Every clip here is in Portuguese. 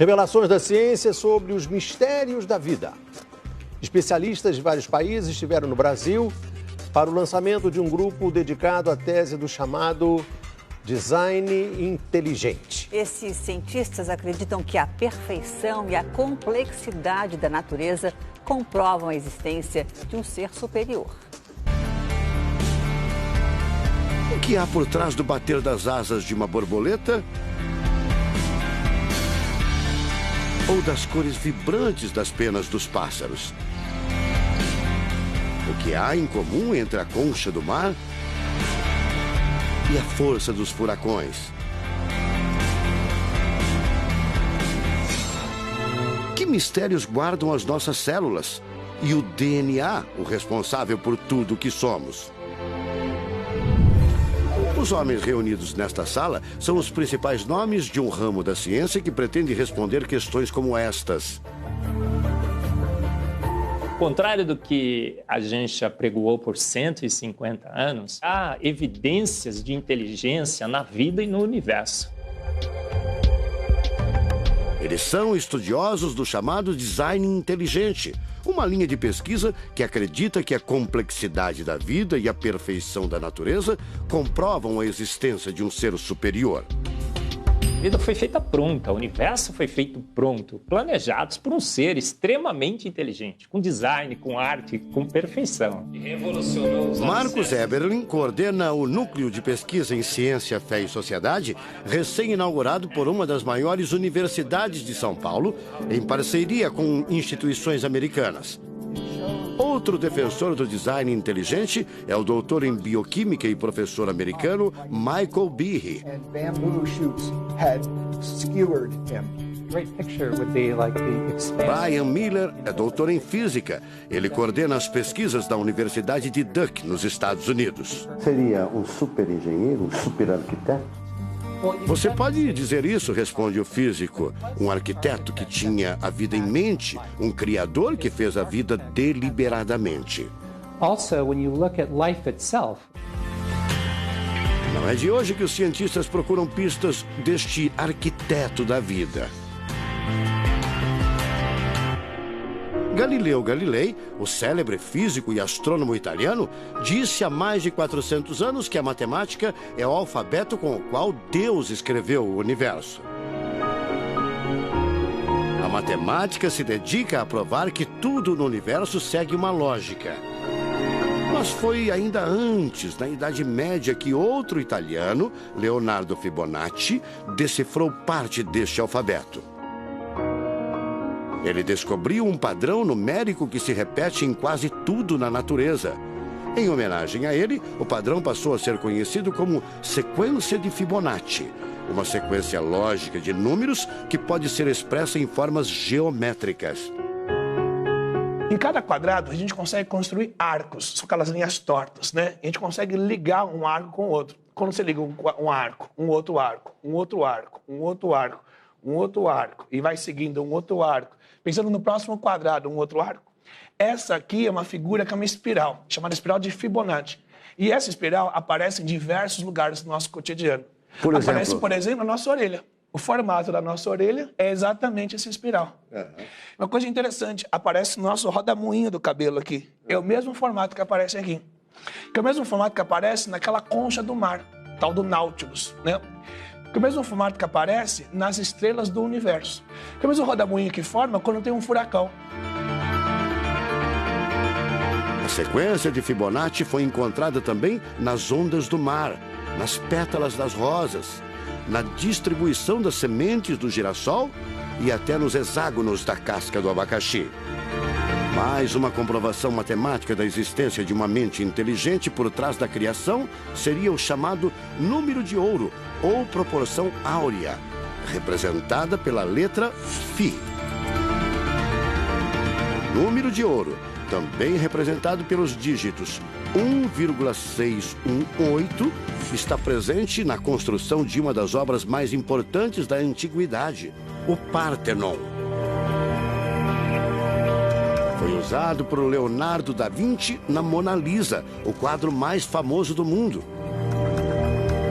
Revelações da ciência sobre os mistérios da vida. Especialistas de vários países estiveram no Brasil para o lançamento de um grupo dedicado à tese do chamado design inteligente. Esses cientistas acreditam que a perfeição e a complexidade da natureza comprovam a existência de um ser superior. O que há por trás do bater das asas de uma borboleta? Ou das cores vibrantes das penas dos pássaros? O que há em comum entre a concha do mar e a força dos furacões? Que mistérios guardam as nossas células e o DNA, o responsável por tudo o que somos? Os homens reunidos nesta sala são os principais nomes de um ramo da ciência que pretende responder questões como estas. Ao contrário do que a gente apregoou por 150 anos, há evidências de inteligência na vida e no universo. Eles são estudiosos do chamado design inteligente, uma linha de pesquisa que acredita que a complexidade da vida e a perfeição da natureza comprovam a existência de um ser superior. A vida foi feita pronta, o universo foi feito pronto, planejados por um ser extremamente inteligente, com design, com arte, com perfeição. E revolucionou os Marcos Eberlin coordena o Núcleo de Pesquisa em Ciência, Fé e Sociedade, recém-inaugurado por uma das maiores universidades de São Paulo, em parceria com instituições americanas. Outro defensor do design inteligente é o doutor em bioquímica e professor americano Michael Behe. Brian Miller é doutor em física. Ele coordena as pesquisas da Universidade de Duke, nos Estados Unidos. Seria um super engenheiro, um super arquiteto? Você pode dizer isso, responde o físico. Um arquiteto que tinha a vida em mente, um criador que fez a vida deliberadamente. Also, when you look at life itself, não é de hoje que os cientistas procuram pistas deste arquiteto da vida. Galileu Galilei, o célebre físico e astrônomo italiano, disse há mais de 400 anos que a matemática é o alfabeto com o qual Deus escreveu o universo. A matemática se dedica a provar que tudo no universo segue uma lógica. Mas foi ainda antes, na Idade Média, que outro italiano, Leonardo Fibonacci, decifrou parte deste alfabeto. Ele descobriu um padrão numérico que se repete em quase tudo na natureza. Em homenagem a ele, o padrão passou a ser conhecido como sequência de Fibonacci, uma sequência lógica de números que pode ser expressa em formas geométricas. Em cada quadrado, a gente consegue construir arcos, são aquelas linhas tortas, né? A gente consegue ligar um arco com o outro. Quando você liga um arco, um outro arco, um outro arco, um outro arco, um outro arco, e vai seguindo um outro arco, pensando no próximo quadrado, um outro arco. Essa aqui é uma figura que é uma espiral, chamada espiral de Fibonacci. E essa espiral aparece em diversos lugares do nosso cotidiano. Aparece, por exemplo, na nossa orelha. O formato da nossa orelha é exatamente essa espiral. Uma coisa interessante, aparece no nosso rodamuinho do cabelo aqui. É o mesmo formato que aparece aqui. Que é o mesmo formato que aparece naquela concha do mar, tal do Nautilus, né? Que é o mesmo formato que aparece nas estrelas do universo. Que é o mesmo rodamuinho que forma quando tem um furacão. A sequência de Fibonacci foi encontrada também nas ondas do mar, nas pétalas das rosas, na distribuição das sementes do girassol e até nos hexágonos da casca do abacaxi. Mais uma comprovação matemática da existência de uma mente inteligente por trás da criação seria o chamado número de ouro, ou proporção áurea, representada pela letra Φ. Número de ouro, também representado pelos dígitos 1,618, está presente na construção de uma das obras mais importantes da antiguidade, o Parthenon. Foi usado por Leonardo da Vinci na Mona Lisa, o quadro mais famoso do mundo.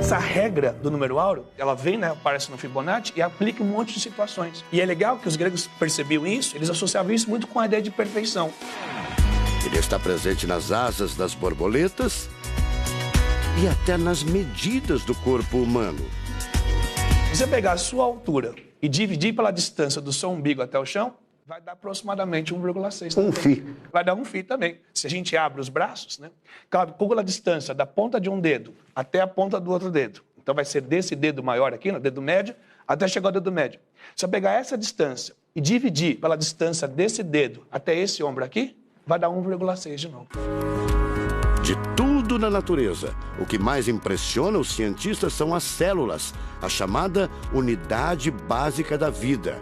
essa regra do número áureo, ela vem, né, aparece no Fibonacci e aplica em um monte de situações. E é legal que os gregos percebiam isso, eles associavam isso muito com a ideia de perfeição. Ele está presente nas asas das borboletas e até nas medidas do corpo humano. Se você pegar a sua altura e dividir pela distância do seu umbigo até o chão, vai dar aproximadamente 1,6. Um φ. Vai dar um φ também. Se a gente abre os braços, né, calcula a distância da ponta de um dedo até a ponta do outro dedo. Então vai ser desse dedo maior aqui, no dedo médio, até chegar ao dedo médio. Se eu pegar essa distância e dividir pela distância desse dedo até esse ombro aqui, vai dar 1,6 de novo. De tudo na natureza, o que mais impressiona os cientistas são as células, a chamada unidade básica da vida.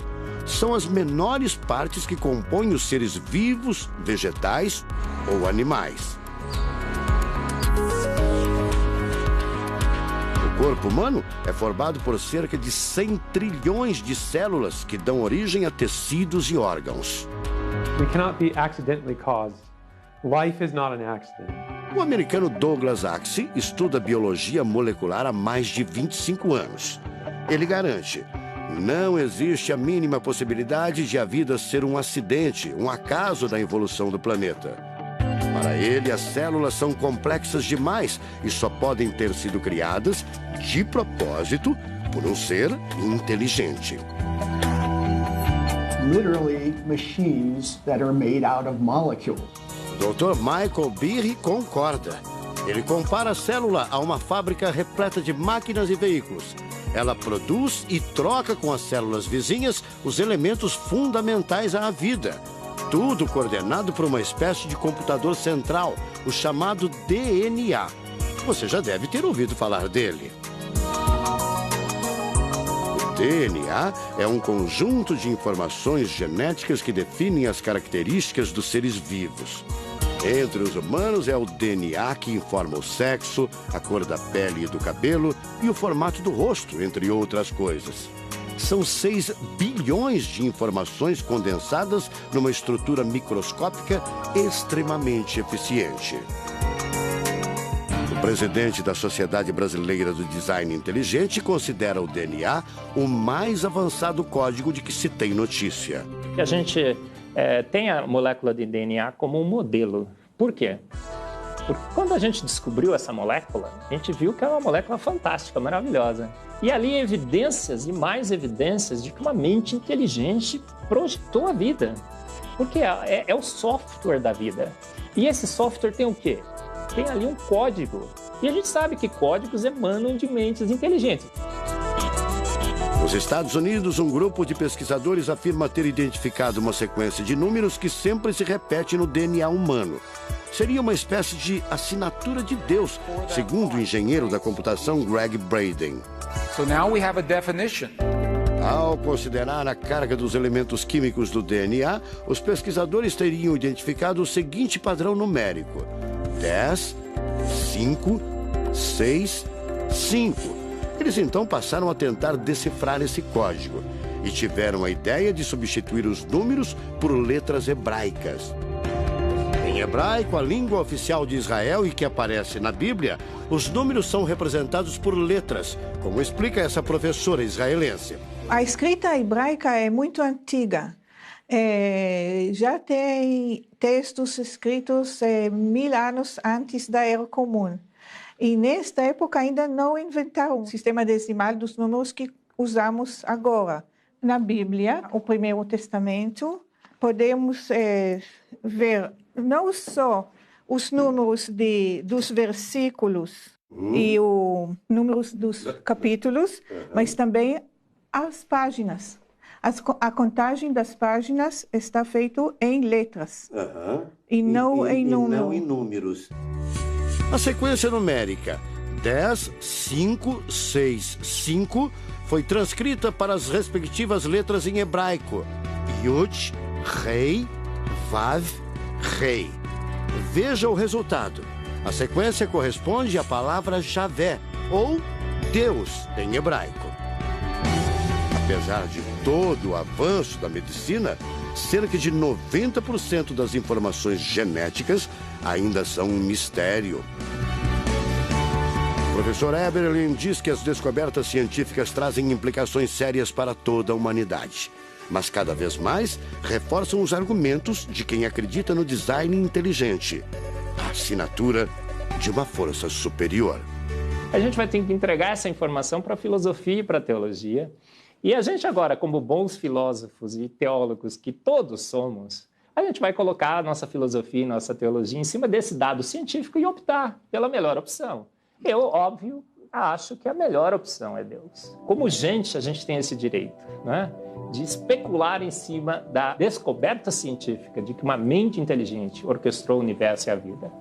São as menores partes que compõem os seres vivos, vegetais ou animais. O corpo humano é formado por cerca de 100 trilhões de células que dão origem a tecidos e órgãos. We cannot be accidentally caused. Life is not an accident. O americano Douglas Axie estuda biologia molecular há mais de 25 anos. Ele garante: não existe a mínima possibilidade de a vida ser um acidente, um acaso da evolução do planeta. Para ele, as células são complexas demais e só podem ter sido criadas de propósito por um ser inteligente. Literally machines that are made out of molecules. Dr. Michael Behe concorda. Ele compara a célula a uma fábrica repleta de máquinas e veículos. Ela produz e troca com as células vizinhas os elementos fundamentais à vida. Tudo coordenado por uma espécie de computador central, o chamado DNA. Você já deve ter ouvido falar dele. O DNA é um conjunto de informações genéticas que definem as características dos seres vivos. Entre os humanos é o DNA que informa o sexo, a cor da pele e do cabelo e o formato do rosto, entre outras coisas. São 6 bilhões de informações condensadas numa estrutura microscópica extremamente eficiente. O presidente da Sociedade Brasileira do Design Inteligente considera o DNA o mais avançado código de que se tem notícia. A gente tem a molécula de DNA como um modelo. Por quê? Porque quando a gente descobriu essa molécula, a gente viu que é uma molécula fantástica, maravilhosa. E ali evidências e mais evidências de que uma mente inteligente projetou a vida. Porque é o software da vida. E esse software tem o quê? Tem ali um código. E a gente sabe que códigos emanam de mentes inteligentes. Nos Estados Unidos, um grupo de pesquisadores afirma ter identificado uma sequência de números que sempre se repete no DNA humano. Seria uma espécie de assinatura de Deus, segundo o engenheiro da computação Greg Braden. So now we have a definition. Ao considerar a carga dos elementos químicos do DNA, os pesquisadores teriam identificado o seguinte padrão numérico: 10, 5, 6, 5. Eles então passaram a tentar decifrar esse código e tiveram a ideia de substituir os números por letras hebraicas. Em hebraico, a língua oficial de Israel e que aparece na Bíblia, os números são representados por letras, como explica essa professora israelense. A escrita hebraica é muito antiga. Já tem textos escritos 1000 anos antes da Era Comum. E nesta época ainda não inventaram o sistema decimal dos números que usamos agora. Na Bíblia, o Primeiro Testamento, podemos ver não só os números dos versículos e os números dos capítulos, mas também as páginas. A contagem das páginas está feita em letras e não em números. A sequência numérica 10, 5, 6, 5 foi transcrita para as respectivas letras em hebraico: Yud, Rei, Vav, Rei. Veja o resultado. A sequência corresponde à palavra Javé, ou Deus, em hebraico. Apesar de todo o avanço da medicina, cerca de 90% das informações genéticas ainda são um mistério. professor Eberlin diz que as descobertas científicas trazem implicações sérias para toda a humanidade, mas cada vez mais reforçam os argumentos de quem acredita no design inteligente, a assinatura de uma força superior. A gente vai ter que entregar essa informação para a filosofia e para a teologia. E a gente agora, como bons filósofos e teólogos que todos somos, a gente vai colocar a nossa filosofia e nossa teologia em cima desse dado científico e optar pela melhor opção. Eu, óbvio, acho que a melhor opção é Deus. Como gente, a gente tem esse direito, né, de especular em cima da descoberta científica de que uma mente inteligente orquestrou o universo e a vida.